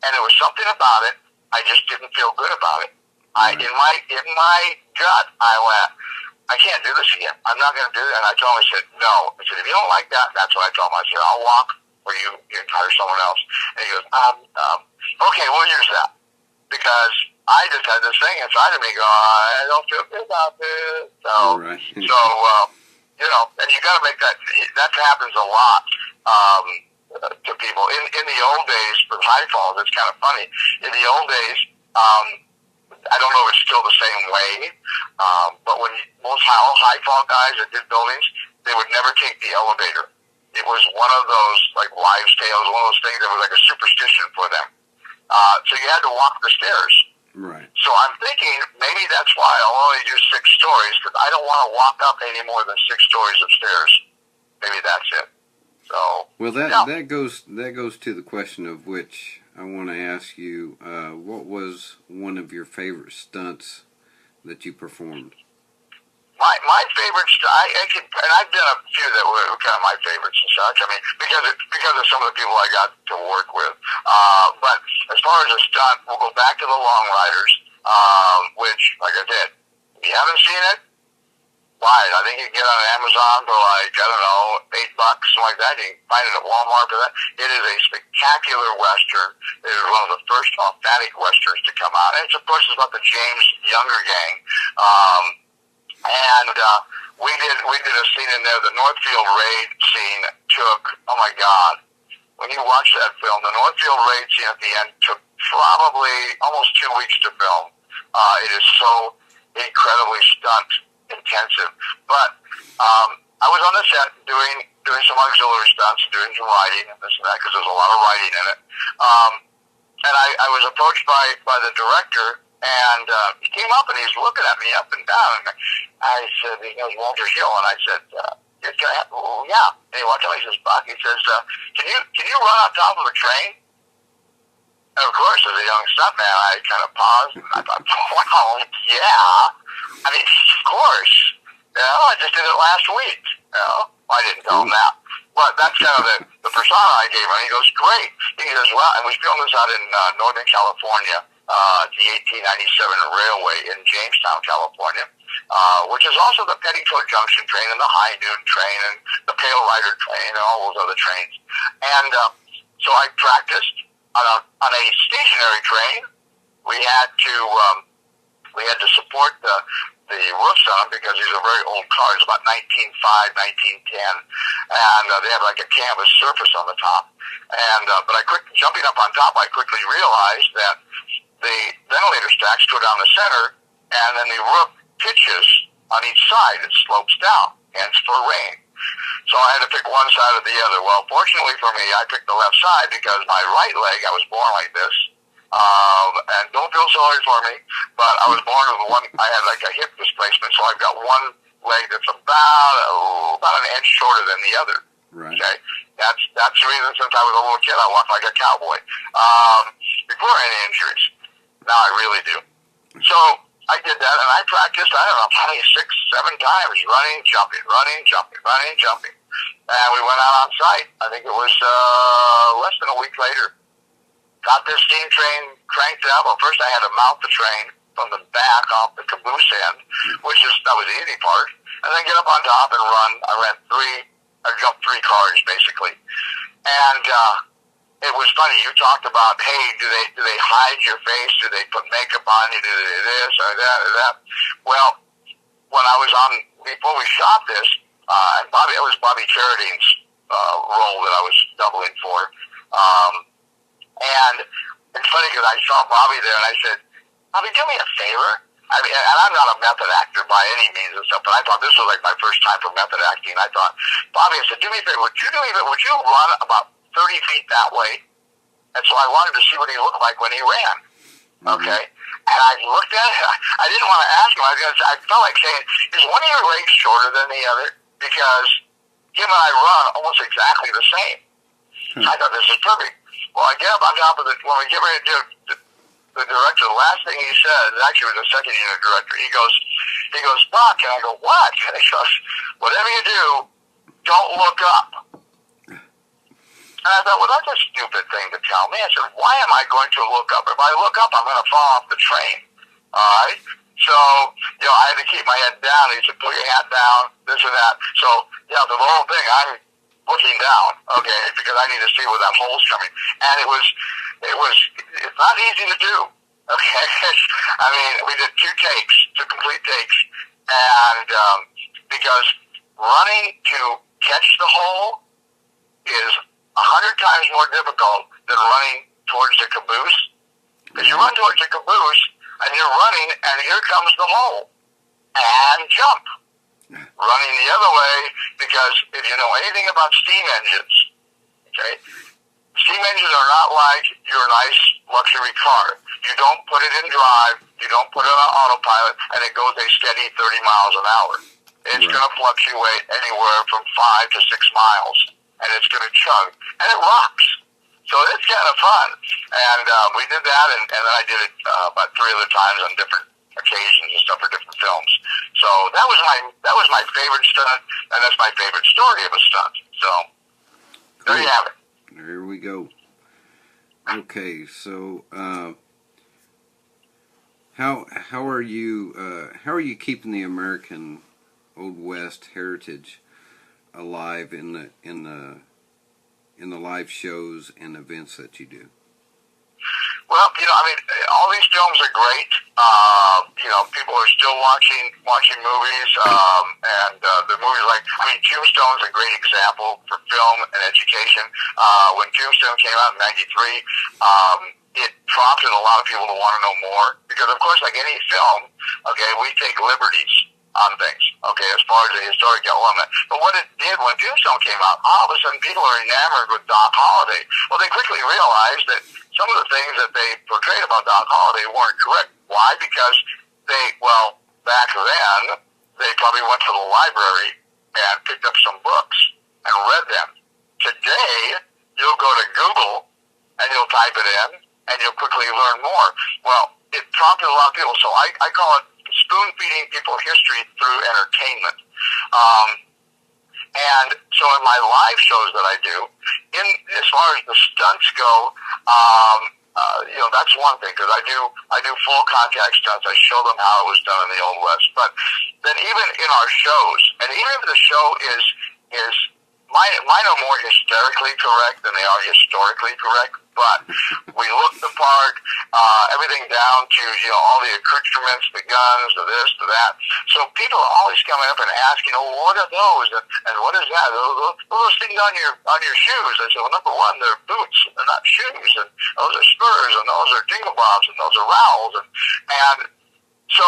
[SPEAKER 2] And there was something about it, I just didn't feel good about it. In my gut, I went, I can't do this again. I'm not going to do it. And I told him, I said, no. I said, if you don't like that, that's what I told him. I said, I'll walk, or you hire someone else. And he goes, okay, we'll use that. Because I just had this thing inside of me going, I don't feel good about this. So,
[SPEAKER 1] right.
[SPEAKER 2] And you got to make that happens a lot to people. In the old days, with high falls, it's kind of funny. In the old days, I don't know if it's still the same way, but when most high fall guys that did buildings, they would never take the elevator. It was one of those, like, wives' tales, one of those things that was like a superstition for them. So you had to walk the stairs.
[SPEAKER 1] Right.
[SPEAKER 2] So I'm thinking maybe that's why I'll only do 6 stories, because I don't want to walk up any more than 6 stories of stairs. Maybe that's it. So
[SPEAKER 1] well, that goes to the question of which I want to ask you. What was one of your favorite stunts that you performed?
[SPEAKER 2] My favorites, and I've done a few that were kind of my favorites and such. I mean, because of some of the people I got to work with. But as far as a stunt, we'll go back to the Long Riders, which, like I said, if you haven't seen it, buy it. I think you can get it on Amazon for like, I don't know, $8, something like that. You can find it at Walmart for that. It is a spectacular Western. It is one of the first authentic Westerns to come out. And it's, of course, it's about the James Younger gang. And we did a scene in there. The Northfield raid scene took, oh my God, when you watch that film, the Northfield raid scene at the end took probably almost 2 weeks to film. It is so incredibly stunt intensive. But I was on the set doing some auxiliary stunts, doing some writing and this and that, because there's a lot of writing in it. And I was approached by the director. And he came up and he's looking at me up and down. And I said, he knows Walter Hill. And I said, oh, yeah. And he walked up and he says, Buck, he says, can you run on top of a train? And of course, as a young stuntman, I kind of paused. And I thought, wow, yeah. I mean, of course. I just did it last week. Well, I didn't tell him that. But that's kind of the persona I gave him. And he goes, great. He goes, well, and we filmed this out in Northern California. The 1897 Railway in Jamestown, California, which is also the Petticoat Junction train and the High Noon train and the Pale Rider train and all those other trains. And so I practiced on a stationary train. We had to support the roofs on them because these are very old cars, about 1905, 1910, and they have like a canvas surface on the top. And but jumping up on top, I quickly realized that the ventilator stacks go down the center, and then the roof pitches on each side. It slopes down, hence for rain. So I had to pick one side or the other. Well, fortunately for me, I picked the left side because my right leg, I was born like this. And don't feel sorry for me, but I was born with I had like a hip displacement, so I've got one leg that's about an inch shorter than the other.
[SPEAKER 1] Right.
[SPEAKER 2] Okay? That's the reason since I was a little kid, I walked like a cowboy. Before any injuries. Now I really do. So I did that, and I practiced, I don't know, probably 6, 7 times, running, jumping. And we went out on site. I think it was less than a week later. Got this steam train cranked up. Well, first I had to mount the train from the back off the caboose end, that was the easy part. And then get up on top and run. I jumped 3 cars, basically. And it was funny. You talked about, hey, do they hide your face? Do they put makeup on you? Do they this or that or that? Well, when I was before we shot this, it was Bobby Carradine's role that I was doubling for. And it's funny because I saw Bobby there and I said, I mean, do me a favor. I mean, and I'm not a method actor by any means and stuff, but I thought this was like my first time for method acting. I thought, Bobby, I said, do me a favor. Would you run about 30 feet that way? And so I wanted to see what he looked like when he ran. Okay? And I looked at it. I didn't want to ask him. I felt like saying, is one of your legs shorter than the other? Because him and I run almost exactly the same. I thought, this is perfect. Well, I get up on top of when we get ready to do the director, the last thing he said, actually was the second unit director, he goes, Buck, and I go, what? And he goes, whatever you do, don't look up. And I thought, well, that's a stupid thing to tell me. I said, why am I going to look up? If I look up, I'm going to fall off the train. All right? So, I had to keep my head down. He said, put your hat down, this and that. So, the whole thing, I'm looking down, okay, because I need to see where that hole's coming. And it's not easy to do, okay? I mean, we did two complete takes, and because running to catch the hole is 100 times more difficult than running towards the caboose. Because you run towards the caboose, and you're running, and here comes the hole, and jump. Running the other way, because if you know anything about steam engines, okay, steam engines are not like your nice luxury car. You don't put it in drive, you don't put it on autopilot, and it goes a steady 30 miles an hour. It's going to fluctuate anywhere from 5 to 6 miles, and it's going to chug, and it rocks. So it's kind of fun. And we did that, and then I did it about 3 other times on different occasions and stuff for different films. So that was my favorite stunt, and that's my favorite story of a stunt. So there you have it.
[SPEAKER 1] There we go. Okay, so how are you keeping the American Old West heritage alive in the live shows and events that you do?
[SPEAKER 2] Well, I mean, all these films are great. People are still watching movies, and the movies Tombstone is a great example for film and education. When Tombstone came out in '93, it prompted a lot of people to want to know more, because of course, like any film, okay, we take liberties on things, okay, as far as the historic element. But what it did when Tombstone came out, all of a sudden people are enamored with Doc Holliday. Well, they quickly realized that some of the things that they portrayed about Doc Holliday weren't correct. Why? Because back then, they probably went to the library and picked up some books and read them. Today, you'll go to Google and you'll type it in and you'll quickly learn more. Well, it prompted a lot of people. So I call it spoon-feeding people history through entertainment. And so in my live shows that I do, as far as the stunts go, that's one thing, because I do full contact stunts. I show them how it was done in the Old West. But then even in our shows, and even if the show is mine are more hysterically correct than they are historically correct, but we look the part, everything down to, all the accoutrements, the guns, the this, the that. So people are always coming up and asking, what are those? And what is that? Those things on your shoes. I said, well, number one, they're boots. They're not shoes. And those are spurs, and those are dinglebobs, and those are rowels. And so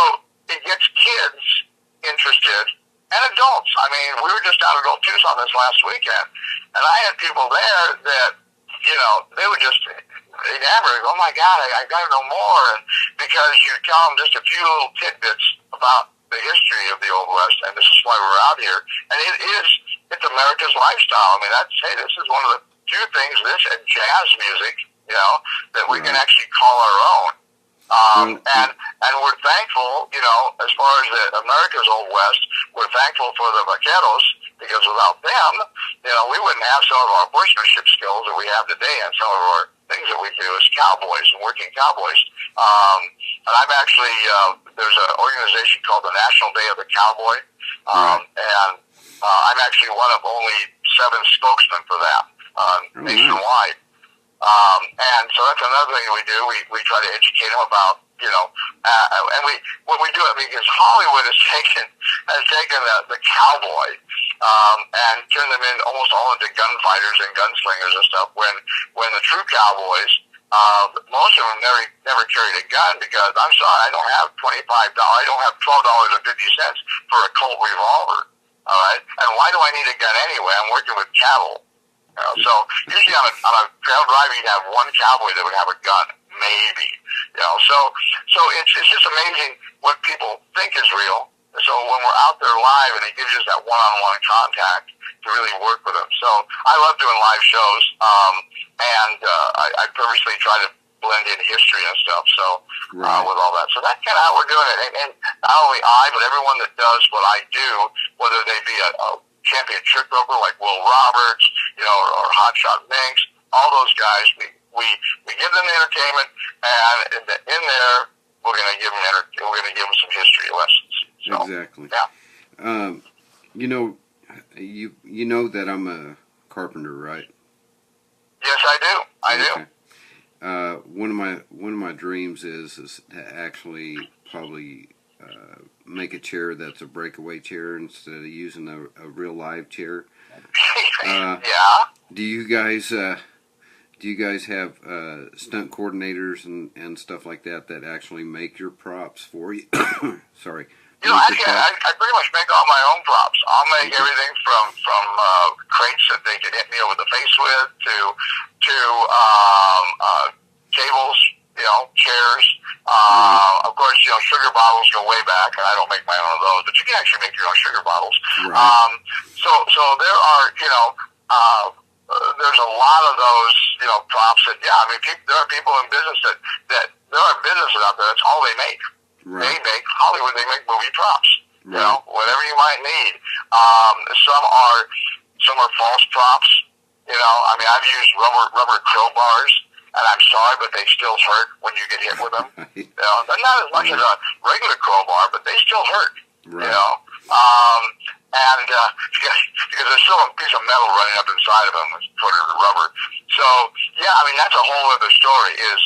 [SPEAKER 2] it gets kids interested, and adults. I mean, we were just out at Old Tucson this last weekend, and I had people there that, they were just enamored. Oh my God, I got to know more. And because you tell them just a few little tidbits about the history of the Old West, and this is why we're out here. And it's America's lifestyle. I mean, this is one of the few things, this and jazz music, that we can actually call our own. And we're thankful, as far as America's Old West, we're thankful for the vaqueros, because without them, we wouldn't have some of our horsemanship skills that we have today, and some of our things that we do as cowboys and working cowboys. And I'm actually, there's an organization called the National Day of the Cowboy, and I'm actually one of only 7 spokesmen for that nationwide. And so that's another thing we do. We try to educate them about, and what we do it because Hollywood has taken the cowboy, and turned them in almost all into gunfighters and gunslingers and stuff, when the true cowboys Most of them never carried a gun because I'm sorry, I don't have $25. I don't have $12.50 for a Colt revolver. All right, and why do I need a gun anyway? I'm working with cattle. You know, so usually on a trail drive, you'd have one cowboy that would have a gun, maybe. You know, so it's just amazing what people think is real. So when we're out there live, and it gives us that one-on-one contact to really work with them. So I love doing live shows, and I purposely try to blend in history and stuff. So with all that, so that's kind of how we're doing it. And not only I, but everyone that does what I do, whether they be a champion trick roper like Will Roberts, you know, or Hotshot Minx, all those guys, we give them the entertainment, and in there we're going to give them some history lessons. So,
[SPEAKER 1] exactly.
[SPEAKER 2] Yeah.
[SPEAKER 1] You know, you know that I'm a carpenter, right?
[SPEAKER 2] Yes, I do. I do.
[SPEAKER 1] One of my dreams is to actually probably make a chair that's a breakaway chair instead of using a real live chair.
[SPEAKER 2] Yeah.
[SPEAKER 1] Do you guys have stunt coordinators and stuff like that actually make your props for you? Sorry.
[SPEAKER 2] You know, actually, I pretty much make all my own props. I'll make everything from crates that they can hit me over the face with to tables, you know, chairs. Of course, you know, sugar bottles go way back, and I don't make my own of those, but you can actually make your own sugar bottles.
[SPEAKER 1] Right.
[SPEAKER 2] So there are, you know, there's a lot of those, you know, props that, yeah, I mean, there are people in business that there are businesses out there, that's all they make.
[SPEAKER 1] Right.
[SPEAKER 2] They make Hollywood, they make movie props.
[SPEAKER 1] Right.
[SPEAKER 2] You know, whatever you might need. Some are false props. You know, I mean, I've used rubber crowbars, and I'm sorry, but they still hurt when you get hit with them.
[SPEAKER 1] Right.
[SPEAKER 2] You know, they're not as much as a regular crowbar, but they still hurt.
[SPEAKER 1] Right.
[SPEAKER 2] You know, and because there's still a piece of metal running up inside of them, it's sort of rubber. So yeah, I mean, that's a whole other story. Is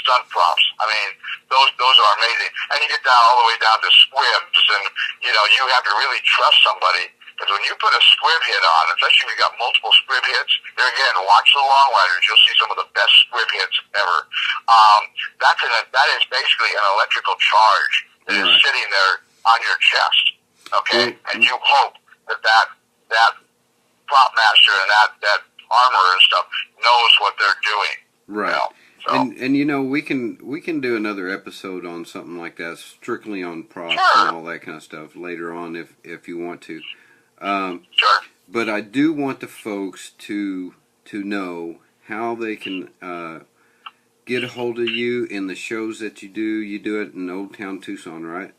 [SPEAKER 2] stunt props. I mean, those are amazing, and you get down all the way down to squibs, and you know, you have to really trust somebody. Because when you put a squib hit on, especially if you got multiple squib hits, there again, watch the long riders. You'll see some of the best squib hits ever. That is basically an electrical charge that is sitting there on your chest. Okay, and you hope that prop master and that armor and stuff knows what they're doing.
[SPEAKER 1] Right.
[SPEAKER 2] You know? So,
[SPEAKER 1] and you know, we can do another episode on something like that, strictly on props and all that kind of stuff later on if you want to.
[SPEAKER 2] sure.
[SPEAKER 1] But I do want the folks to know how they can get a hold of you in the shows that you do. You do it in Old Town Tucson, right?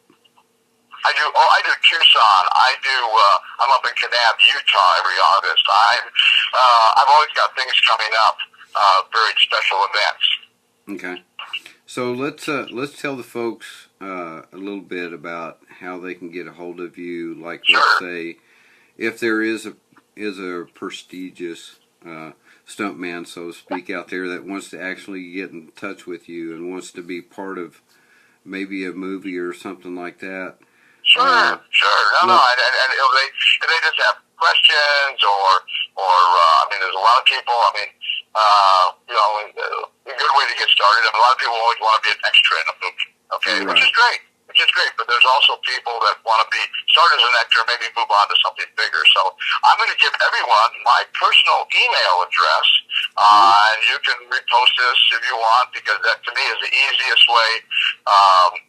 [SPEAKER 2] I do Tucson. I'm up in Kanab, Utah every August. I've always got things coming up, very special events.
[SPEAKER 1] Okay. So let's tell the folks a little bit about how they can get a hold of you. Like, let's say, if there is a prestigious stuntman, so to speak, out there that wants to actually get in touch with you and wants to be part of maybe a movie or something like that.
[SPEAKER 2] Sure. And if they just have questions or I mean, there's a lot of people. I mean, you know, a good way to get started. I mean, a lot of people always want to be an extra in a movie. Okay,
[SPEAKER 1] right.
[SPEAKER 2] which is great. But there's also people that want to start as an actor, maybe move on to something bigger. So I'm going to give everyone my personal email address, and you can repost this if you want, because that to me is the easiest way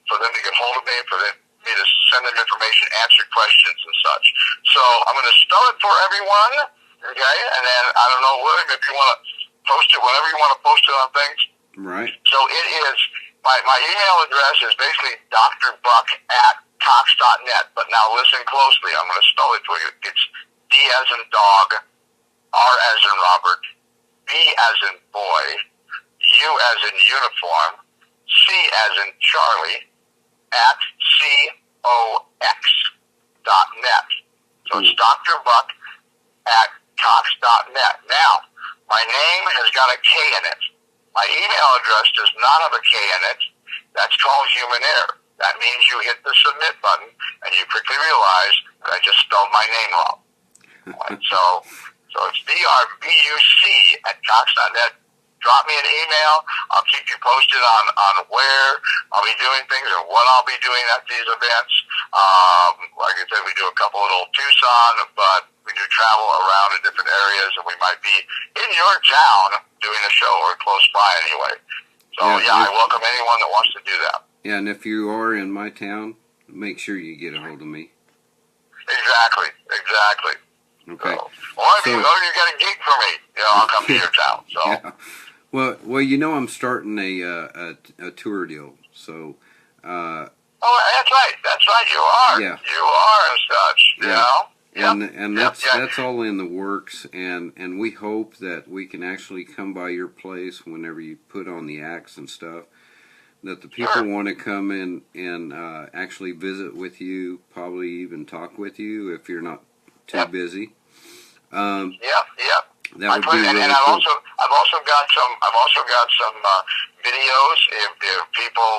[SPEAKER 2] for them to get hold of me, for me to send them information, answer questions and such. So I'm going to spell it for everyone, okay? And then I don't know, William, if you want to post it whenever you want to post it on things.
[SPEAKER 1] Right.
[SPEAKER 2] So it is. My email address is basically drbuck@cox.net, but now listen closely. I'm going to spell it for you. It's D as in dog, R as in Robert, B as in boy, U as in uniform, C as in Charlie, @COX.net. So it's drbuck@cox.net. Now, my name has got a K in it. My email address does not have a K in it. That's called human error. That means you hit the submit button and you quickly realize that I just spelled my name wrong. So it's drbuck@cox.net. drop me an email. I'll keep you posted on where I'll be doing things and what I'll be doing at these events. Like I said, we do a couple little Tucson, but we do travel around in different areas, and we might be in your town doing a show or close by anyway. So, I welcome anyone that wants to do that.
[SPEAKER 1] Yeah, and if you are in my town, make sure you get a hold of me.
[SPEAKER 2] Exactly.
[SPEAKER 1] Okay.
[SPEAKER 2] So, or if you got a gig for me, I'll come to your town. So.
[SPEAKER 1] Yeah. Well, I'm starting a tour deal, so.
[SPEAKER 2] Oh, that's right. You are.
[SPEAKER 1] Yeah.
[SPEAKER 2] You are and such. You know.
[SPEAKER 1] And that's all in the works, and we hope that we can actually come by your place whenever you put on the acts and stuff. That the people want to come in and actually visit with you, probably even talk with you if you're not too busy. That would be really cool.
[SPEAKER 2] I've also got some videos. If people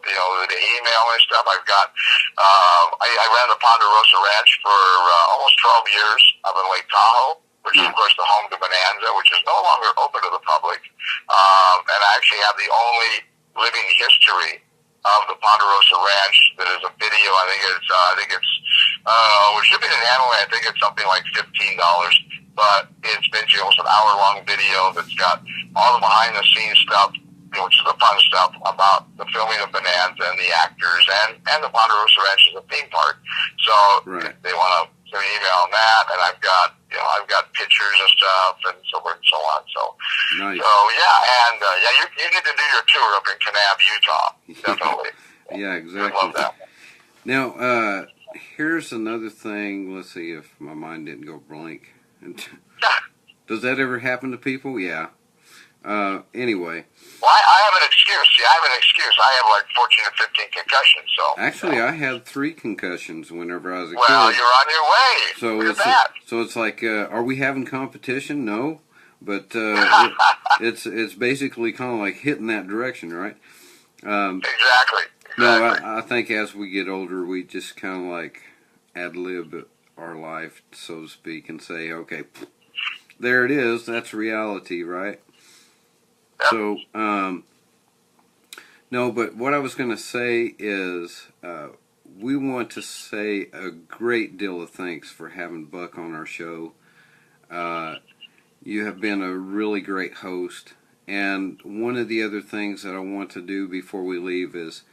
[SPEAKER 2] they email and stuff, I've got. I ran the Ponderosa Ranch for almost 12 years up in Lake Tahoe, which is of course the home to Bonanza, which is no longer open to the public. And I actually have the only living history of the Ponderosa Ranch that is a video. I think it's with shipping and handling, I think it's something like $15. But it's basically almost an hour-long video that's got all the behind-the-scenes stuff, which is the fun stuff about the filming of Bonanza and the actors and the Ponderosa Ranch is a theme park. So if they want to send me an email on that, and I've got pictures and stuff and so forth and so on. So,
[SPEAKER 1] nice.
[SPEAKER 2] You need to do your tour up in Kanab, Utah. Definitely.
[SPEAKER 1] Yeah, exactly.
[SPEAKER 2] I love that.
[SPEAKER 1] Now, here's another thing. Let's see if my mind didn't go blank. Does that ever happen to people? Yeah. Anyway.
[SPEAKER 2] Well, I have an excuse. See, I have an excuse. I have like 14 or 15 concussions. So
[SPEAKER 1] actually, I had 3 concussions whenever I was a kid.
[SPEAKER 2] Well, you're on your way.
[SPEAKER 1] So
[SPEAKER 2] look at that.
[SPEAKER 1] So it's like, are we having competition? No, but it's basically kind of like hitting that direction, right?
[SPEAKER 2] Exactly.
[SPEAKER 1] No, I think as we get older, we just kind of like ad-lib our life, so to speak, and say, okay, there it is. That's reality, right?
[SPEAKER 2] Yep.
[SPEAKER 1] So, no, but what I was going to say is we want to say a great deal of thanks for having Buck on our show. You have been a really great host, and one of the other things that I want to do before we leave is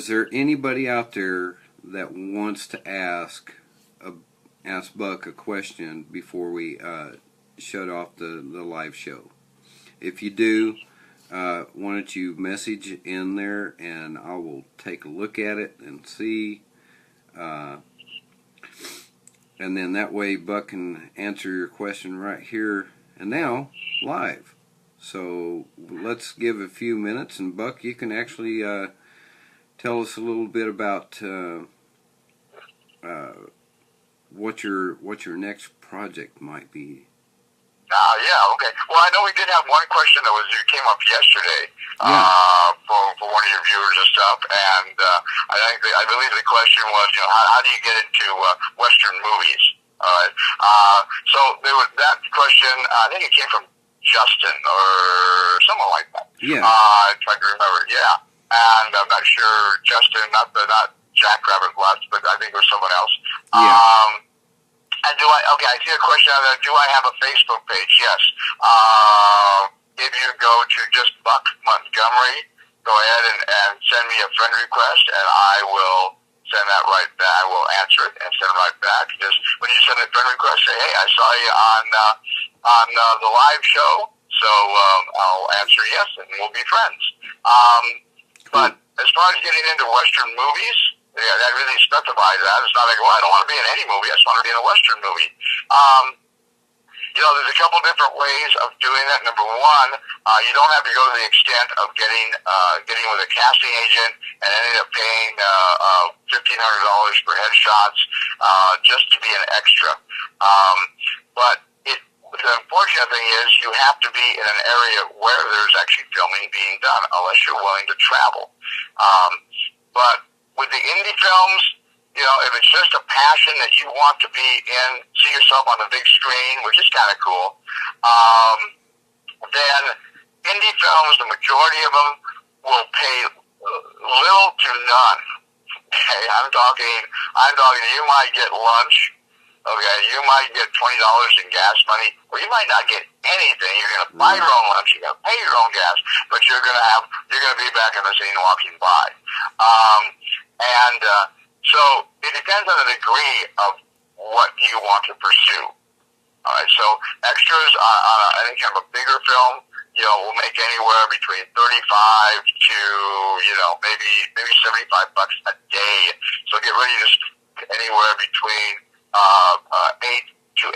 [SPEAKER 1] there anybody out there that wants to ask Buck a question before we shut off the live show? If you do, why don't you message in there, and I will take a look at it and see. And then that way Buck can answer your question right here and now, live. So let's give a few minutes, and Buck, you can actually tell us a little bit about what your next project might be.
[SPEAKER 2] Okay. Well, I know we did have one question that came up yesterday for one of your viewers and stuff, and I believe the question was, how do you get into Western movies? All right. So there was that question. I think it came from Justin or someone like that.
[SPEAKER 1] Yeah.
[SPEAKER 2] I tried to remember. Yeah. And I'm not sure Justin, not Jackrabbit Lutz, but I think it was someone else.
[SPEAKER 1] Yeah.
[SPEAKER 2] And I see a question out there. Do I have a Facebook page? Yes. If you go to just Buck Montgomery, go ahead and send me a friend request, and I will send that right back. I will answer it and send it right back. Just when you send a friend request, say, hey, I saw you on the live show, so I'll answer yes, and we'll be friends. But as far as getting into Western movies, that really specifies that. It's not like, well, I don't want to be in any movie. I just want to be in a Western movie. There's a couple different ways of doing that. Number one, you don't have to go to the extent of getting with a casting agent and ending up paying $1,500 for headshots just to be an extra. But the unfortunate thing is you have to be in an area where there's actually filming being done, unless you're willing to travel. But with the indie films, if it's just a passion that you want to be in, see yourself on the big screen, which is kind of cool, then indie films, the majority of them, will pay little to none. Okay, I'm talking. You might get lunch. Okay, you might get $20 in gas money, or you might not get anything. You're going to buy your own lunch. You're going to pay your own gas, but you're going to be back in the scene walking by. So it depends on the degree of what you want to pursue. All right, so extras on any kind of a bigger film, will make anywhere between 35 to, maybe $75 a day. So get ready to spend anywhere between 8 to 18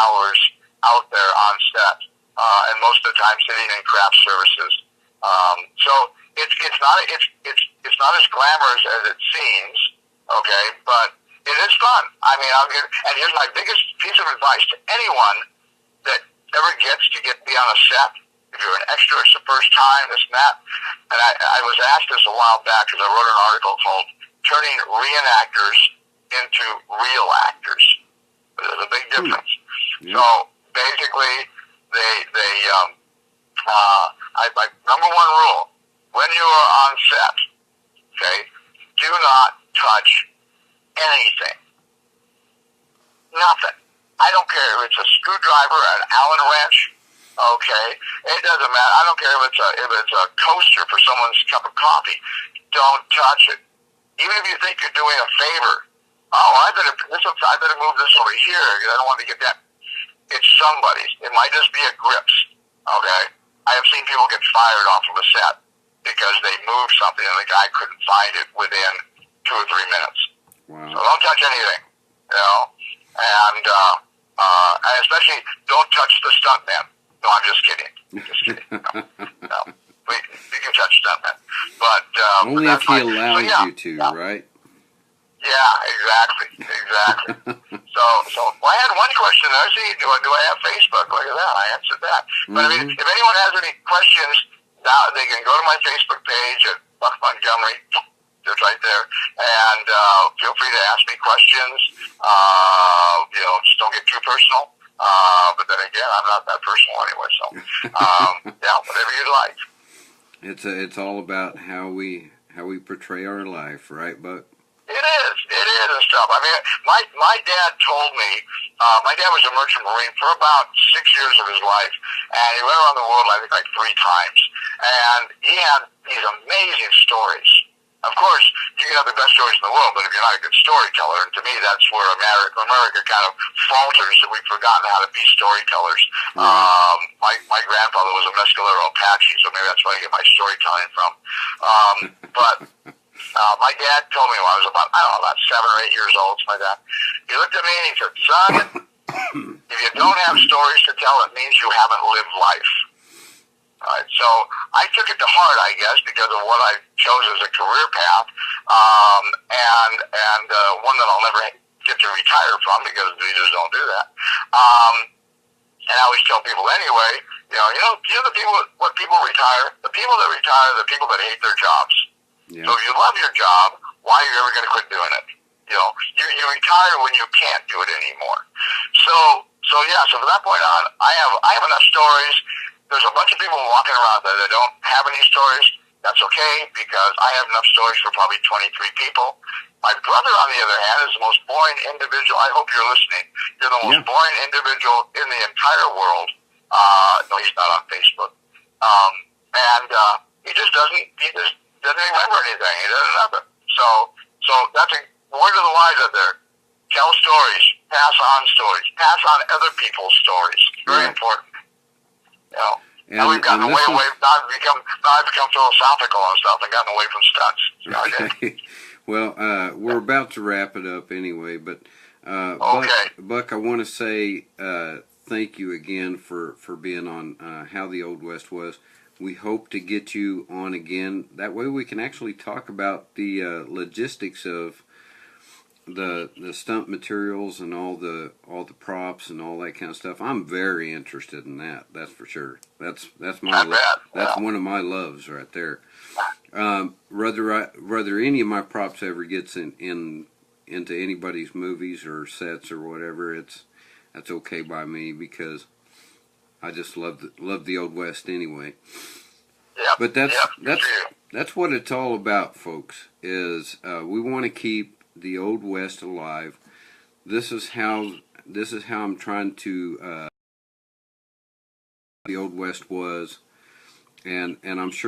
[SPEAKER 2] hours out there on set, and most of the time sitting in craft services. So it's not as glamorous as it seems, okay, but it is fun. I mean, and here's my biggest piece of advice to anyone that ever gets to be on a set. If you're an extra, it's the first time, this and that. And I was asked this a while back because I wrote an article called "Turning Reenactors into Real Actors." There's a big difference. Yeah. So basically, my number one rule: when you are on set, okay, do not touch anything. Nothing. I don't care if it's a screwdriver, an Allen wrench. Okay, it doesn't matter. I don't care if it's a coaster for someone's cup of coffee. Don't touch it. Even if you think you're doing a favor. Oh, I better move this over here. I don't want to get that. It's somebody's. It might just be a grips. Okay, I have seen people get fired off of a set because they moved something and the guy couldn't find it within 2 or 3 minutes.
[SPEAKER 3] Wow.
[SPEAKER 2] So don't touch anything. And especially don't touch the stuntman. No, I'm just kidding. No. You can touch Stuntman. But
[SPEAKER 3] only if he allows you to, right?
[SPEAKER 2] Yeah, exactly. So I had one question there. See, do I have Facebook? Look at that. I answered that. But I mean, if anyone has any questions, now they can go to my Facebook page at Buck Montgomery. It's right there. And feel free to ask me questions. Just don't get too personal. But then again, I'm not that personal anyway, so whatever you'd like.
[SPEAKER 3] It's all about how we portray our life, right, Buck?
[SPEAKER 2] It is and stuff. I mean, my dad told me, my dad was a merchant marine for about 6 years of his life, and he went around the world, I think, like 3 times, and he had these amazing stories. Of course, you can have the best stories in the world, but if you're not a good storyteller, and to me, that's where America kind of falters, that we've forgotten how to be storytellers. My grandfather was a Mescalero Apache, so maybe that's where I get my storytelling from. But my dad told me when I was about 7 or 8 years old, something like that. He looked at me and he said, "Son, if you don't have stories to tell, it means you haven't lived life." All right, so I took it to heart, I guess, because of what I chose as a career path, and one that I'll never get to retire from because we just don't do that. And I always tell people anyway, the people, what people retire, the people that retire are the people that hate their jobs. Yeah. So if you love your job, why are you ever going to quit doing it? You retire when you can't do it anymore. So from that point on, I have enough stories. There's a bunch of people walking around there that don't have any stories. That's okay, because I have enough stories for probably 23 people. My brother, on the other hand, is the most boring individual. I hope you're listening. You're the most boring individual in the entire world. No, he's not on Facebook. He just doesn't remember anything. He doesn't know it. So that's a word of the wise out there. Tell stories. Pass on stories. Pass on other people's stories. Very important. Now we've gotten away. Now I've become philosophical and stuff and gotten away from stunts.
[SPEAKER 3] Well, we're about to wrap it up anyway, but Buck, I want to say thank you again for being on How the Old West Was. We hope to get you on again. That way we can actually talk about the logistics of the stunt materials and all the props and all that kind of stuff. I'm very interested in that. That's for sure. That's one of my loves right there. Whether any of my props ever gets into anybody's movies or sets or whatever, that's okay by me, because I just love the Old West anyway.
[SPEAKER 2] Yeah.
[SPEAKER 3] But that's what it's all about, folks. Is we want to keep the Old West alive. This is how I'm trying to. The Old West was, and I'm sure